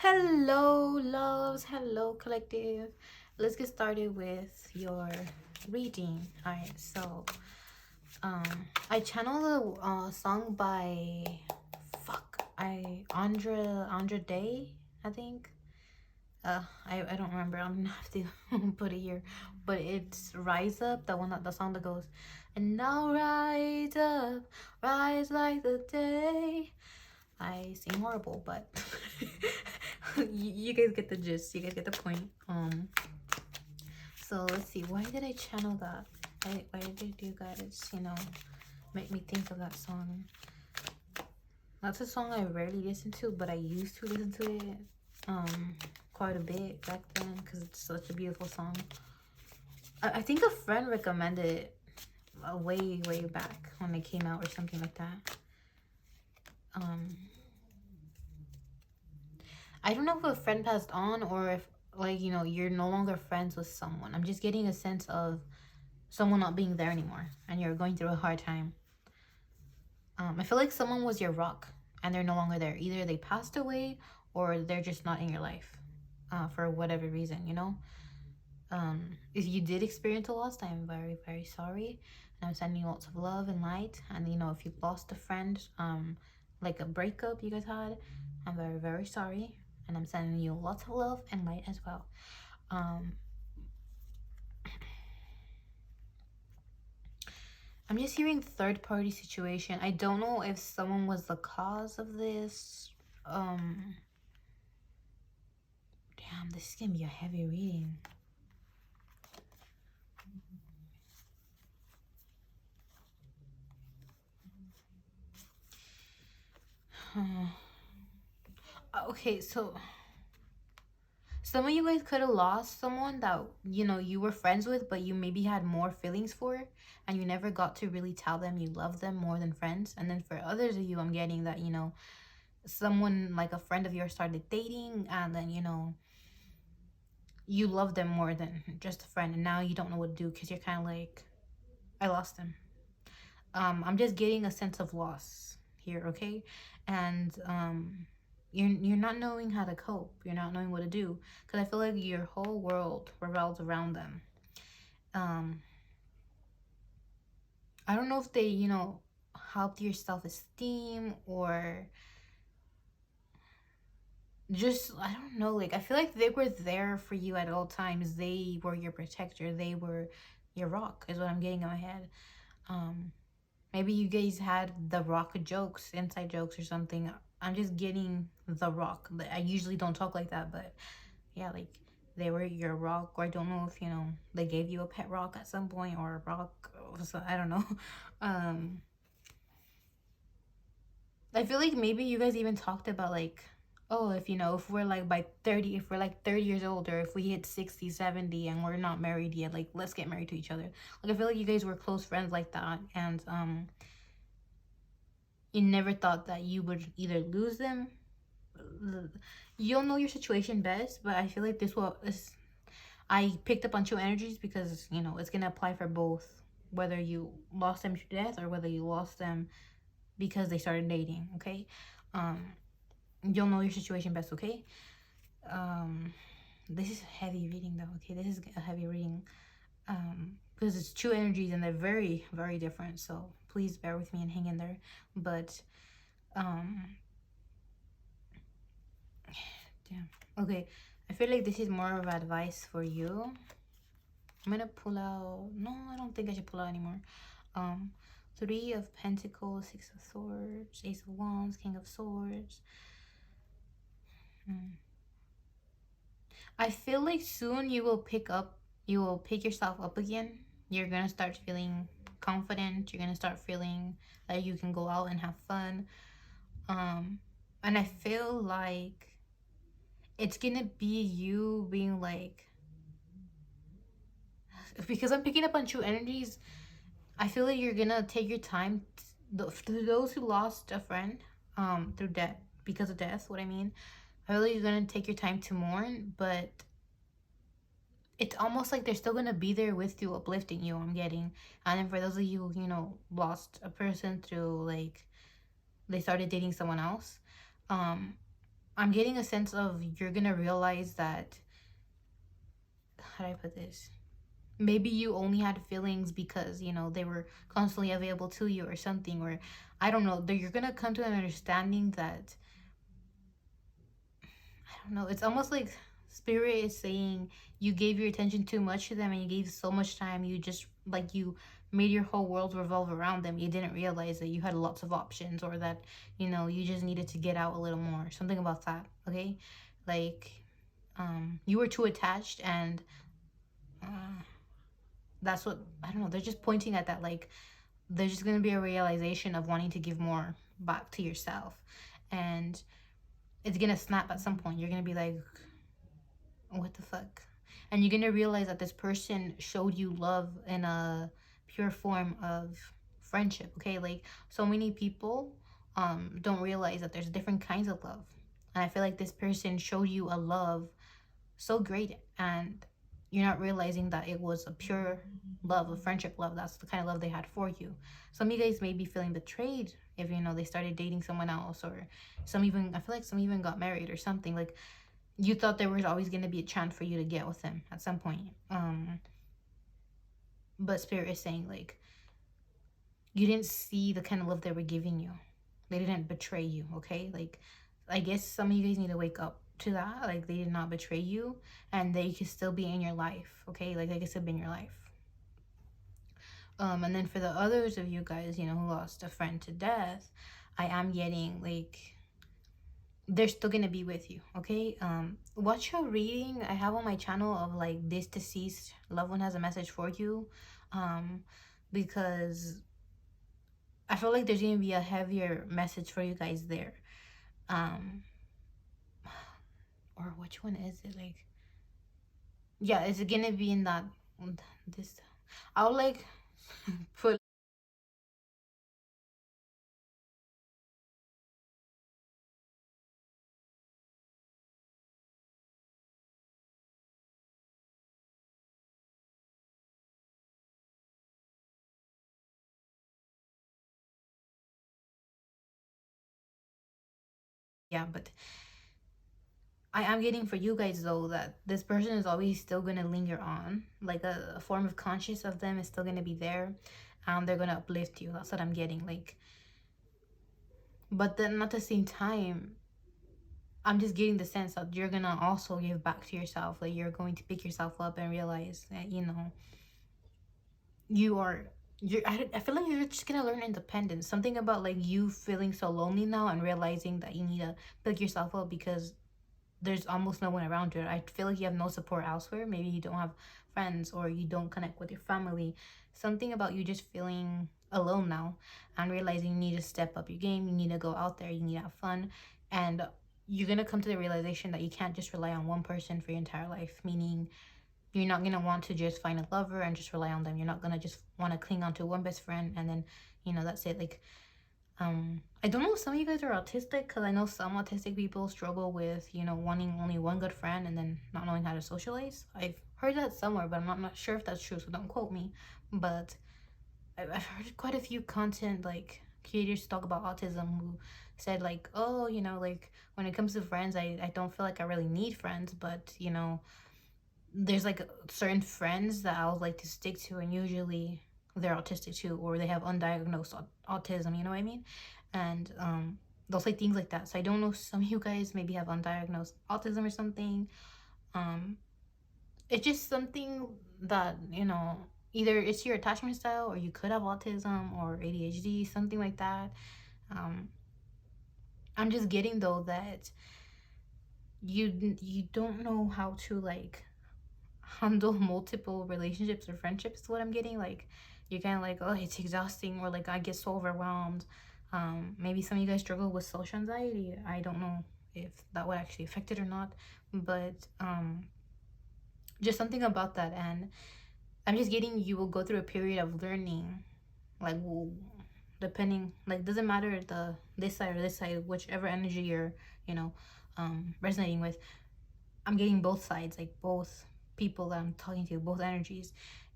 Hello, loves. Hello, collective. Let's get started with your reading. All right, so I channeled a song by Andra Day, I think. I don't remember. I'm gonna have to put it here, but it's Rise Up, the song that goes, and now rise up, rise like the day. I seem horrible, but you guys get the gist. You guys get the point. So let's see. Why did I channel that? Why did you guys, make me think of that song? That's a song I rarely listen to, but I used to listen to it quite a bit back then because it's such a beautiful song. I think a friend recommended it way back when it came out or something like that. I don't know if a friend passed on or if, like, you're no longer friends with someone. I'm just getting a sense of someone not being there anymore and you're going through a hard time. I feel like someone was your rock and they're no longer there. Either they passed away or they're just not in your life for whatever reason, If you did experience a loss, I'm very sorry. And I'm sending you lots of love and light. And, if you lost a friend, like a breakup you guys had, I'm very sorry. And I'm sending you lots of love and light as well. I'm just hearing third party situation. I don't know if someone was the cause of this. Damn, this is gonna be a heavy reading. Okay, so some of you guys could have lost someone that, you were friends with, but you maybe had more feelings for, and you never got to really tell them you love them more than friends. And then for others of you, I'm getting that, someone like a friend of yours started dating, and then, you love them more than just a friend, and now you don't know what to do because you're kind of like, I lost them. I'm just getting a sense of loss here, okay? And you're not knowing how to cope. You're not knowing what to do because I feel like your whole world revolves around them. I don't know if they, helped your self-esteem or just, I don't know, like I feel like they were there for you at all times. They were your protector. They were your rock is what I'm getting in my head. Maybe you guys had the rock jokes, inside jokes or something. I'm just getting the rock. I usually don't talk like that, but yeah, like they were your rock. Or I don't know if, they gave you a pet rock at some point or a rock. So I don't know. I feel like maybe you guys even talked about like, oh, if we're like by 30, if we're like 30 years old, or if we hit 60, 70 and we're not married yet, like let's get married to each other. Like I feel like you guys were close friends like that, and you never thought that you would either lose them. You'll know your situation best, but I feel like I picked up on two energies because it's gonna apply for both, whether you lost them to death or whether you lost them because they started dating. Okay, you'll know your situation best. Okay, this is a heavy reading though. Okay, this is a heavy reading because it's two energies and they're very different, so please bear with me and hang in there. But damn. Okay, I feel like this is more of advice for you. I'm gonna pull out, no, I don't think I should pull out anymore. 3 of Pentacles, 6 of Swords, Ace of Wands, King of Swords. I feel like soon you will pick yourself up again. You're gonna start feeling confident. You're gonna start feeling that you can go out and have fun. And I feel like it's gonna be you being like, because I'm picking up on two energies, I feel like you're gonna take your time. To those who lost a friend through death, because of death, what I mean, I feel like you're gonna take your time to mourn, but it's almost like they're still gonna be there with you, uplifting you, I'm getting. And then for those of you who, lost a person through, like, they started dating someone else, I'm getting a sense of you're gonna realize that, how do I put this? Maybe you only had feelings because, you know, they were constantly available to you or something, or I don't know, that you're gonna come to an understanding that, I don't know, it's almost like spirit is saying you gave your attention too much to them and you gave so much time, you just like you made your whole world revolve around them. You didn't realize that you had lots of options, or that, you know, you just needed to get out a little more, something about that. Okay, like you were too attached, and uh, that's what, I don't know, they're just pointing at that, like there's just gonna be a realization of wanting to give more back to yourself, and it's gonna snap at some point. You're gonna be like, what the fuck? And you're gonna realize that this person showed you love in a pure form of friendship. Okay, like so many people don't realize that there's different kinds of love, and I feel like this person showed you a love so great, and you're not realizing that it was a pure love, a friendship love. That's the kind of love they had for you. Some of you guys may be feeling betrayed if, you know, they started dating someone else, or some even, I feel like some even got married or something. Like you thought there was always going to be a chance for you to get with them at some point. But spirit is saying like you didn't see the kind of love they were giving you. They didn't betray you. Okay, like I guess some of you guys need to wake up to that. Like they did not betray you, and they could still be in your life. Okay, like they could still be in your life. And then for the others of you guys, you know, who lost a friend to death, I am getting like they're still gonna be with you. Okay, watch your reading I have on my channel of like this deceased loved one has a message for you, because I feel like there's gonna be a heavier message for you guys there. um or which one is it, like, yeah, it's gonna be in that, this, I'll like put, yeah, but I am getting for you guys though that this person is always still gonna linger on, like a form of conscious of them is still gonna be there, and they're gonna uplift you. That's what I'm getting, like, but then at the same time, I'm just getting the sense that you're gonna also give back to yourself. Like you're going to pick yourself up and realize that, you know, you are, I feel like you're just gonna learn independence. Something about like you feeling so lonely now and realizing that you need to pick yourself up because there's almost no one around you. I feel like you have no support elsewhere. Maybe you don't have friends or you don't connect with your family. Something about you just feeling alone now and realizing you need to step up your game. You need to go out there. You need to have fun. And you're going to come to the realization that you can't just rely on one person for your entire life, meaning you're not going to want to just find a lover and just rely on them. You're not going to just want to cling on to one best friend and then, you know, that's it. Like, I don't know if some of you guys are autistic, because I know some autistic people struggle with, you know, wanting only one good friend and then not knowing how to socialize. I've heard that somewhere, but I'm not sure if that's true, so don't quote me. But I've heard quite a few content like creators talk about autism who said like, oh, you know, like when it comes to friends, I don't feel like I really need friends, but you know, there's like certain friends that I'll like to stick to, and usually they're autistic too, or they have undiagnosed autism, you know what I mean? And they'll say things like that. So I don't know, some of you guys maybe have undiagnosed autism or something. um it's just something that, you know, either it's your attachment style, or you could have autism or ADHD, something like that. um I'm just getting though that you don't know how to like handle multiple relationships or friendships is what I'm getting. Like you're kind of like, oh, it's exhausting, or like I get so overwhelmed. Maybe some of you guys struggle with social anxiety. I don't know if that would actually affect it or not, but just something about that. And I'm just getting you will go through a period of learning, like depending, like doesn't matter the this side or this side, whichever energy you're, you know, resonating with. I'm getting both sides, like both people that I'm talking to, both energies.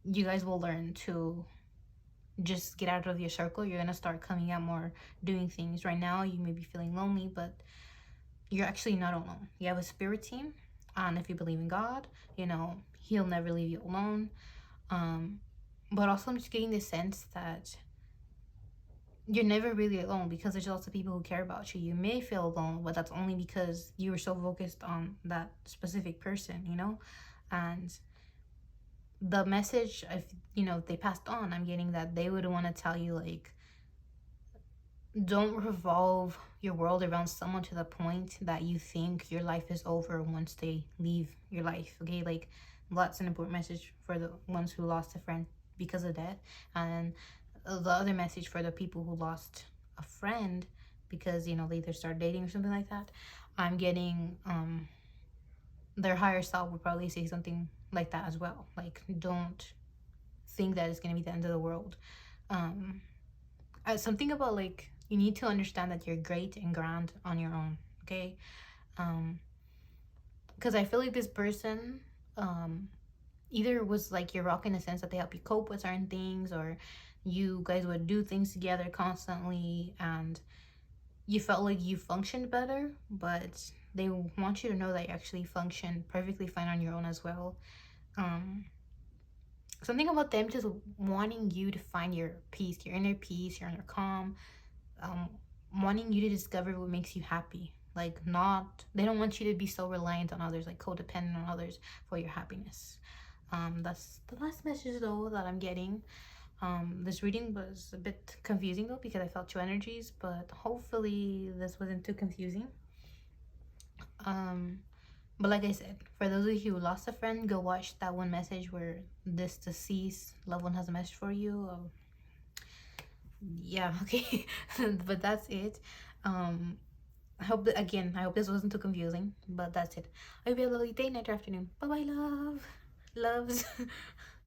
You guys will learn to just get out of your circle. You're gonna start coming out more, doing things. Right now, you may be feeling lonely, but you're actually not alone. You have a spirit team, and if you believe in God, you know, he'll never leave you alone. But also I'm just getting the sense that you're never really alone, because there's lots of people who care about you. You may feel alone, but that's only because you were so focused on that specific person, you know? And the message, if you know, they passed on, I'm getting that they would want to tell you, like, don't revolve your world around someone to the point that you think your life is over once they leave your life. Okay, like, that's an important message for the ones who lost a friend because of death, and the other message for the people who lost a friend because, you know, they either start dating or something like that. I'm getting their higher self would probably say something like that as well. Like, don't think that it's gonna be the end of the world. Something about, like, you need to understand that you're great and grand on your own. Okay, because I feel like this person either was like your rock in the sense that they help you cope with certain things, or you guys would do things together constantly and you felt like you functioned better, but they want you to know that you actually function perfectly fine on your own as well. Something about them just wanting you to find your peace, your inner peace, your inner calm, wanting you to discover what makes you happy. Like, not, they don't want you to be so reliant on others, like codependent on others for your happiness. That's the last message though that I'm getting. This reading was a bit confusing though because I felt two energies, but hopefully this wasn't too confusing. But like I said, for those of you who lost a friend, go watch that one message where this deceased loved one has a message for you. Yeah, okay. But that's it. I hope that, again, I hope this wasn't too confusing, but that's it. I hope you have a lovely day, night, or afternoon. Bye bye, love. Loves.